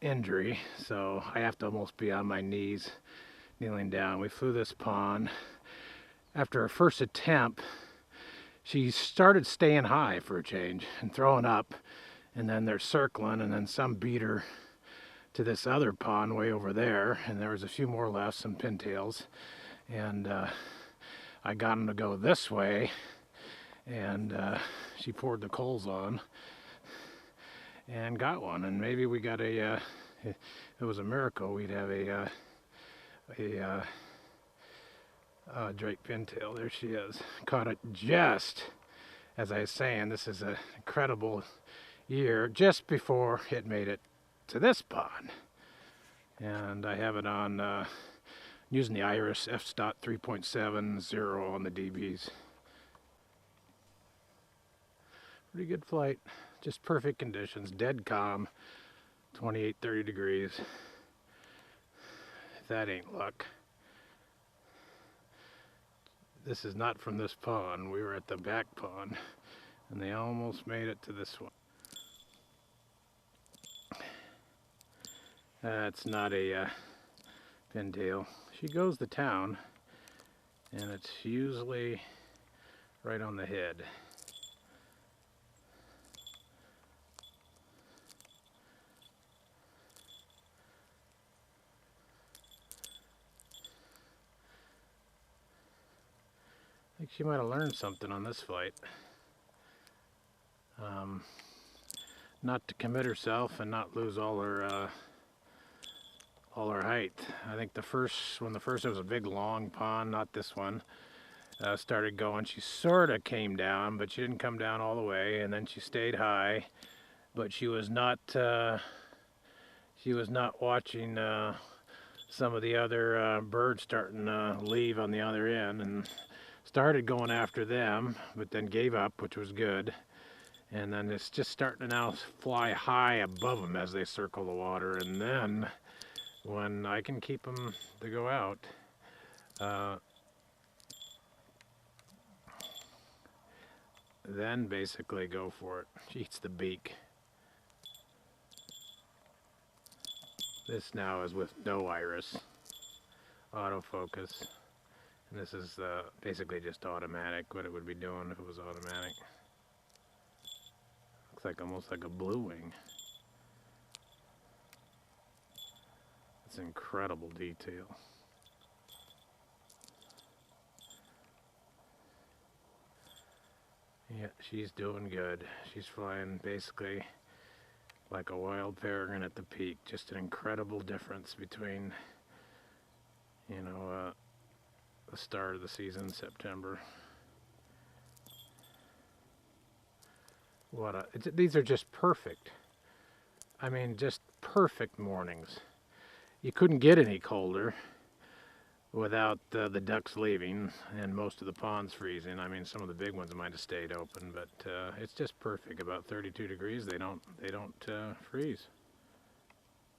injury, so I have to almost be on my knees, kneeling down. We flew this pond. After her first attempt, she started staying high for a change and throwing up, and then they're circling, and then some beat her to this other pond way over there, and there was a few more left, some pintails, and I got them to go this way, and she poured the coals on and got one. And maybe we got a it was a miracle we'd have a Drake pintail. There she is. Caught it just as I was saying. This is an incredible year, just before it made it to this pond. And I have it on using the Iris f-stop 3.70 on the DBs. Pretty good flight, just perfect conditions, dead calm, 28-30 degrees. If that ain't luck. This is not from this pond. We were at the back pond, and they almost made it to this one. That's not a pintail. She goes to town, and it's usually right on the head. I think she might have learned something on this flight. Not to commit herself and not lose all her height. I think when the first it was a big long pond, not this one, started going, she sort of came down, but she didn't come down all the way, and then she stayed high, but she was not watching some of the other birds starting to leave on the other end, and started going after them, but then gave up, which was good. And then it's just starting to now fly high above them as they circle the water. And then when I can keep them to go out, then basically go for it. She eats the beak. This now is with no iris, autofocus. And this is basically just automatic, what it would be doing if it was automatic. Looks like almost like a blue wing. It's incredible detail. Yeah, she's doing good. She's flying basically like a wild peregrine at the peak. Just an incredible difference between, you know, the start of the season, September. These are just perfect. I mean, just perfect mornings. You couldn't get any colder without the ducks leaving and most of the ponds freezing. I mean, some of the big ones might have stayed open, but it's just perfect. About 32 degrees, they don't freeze.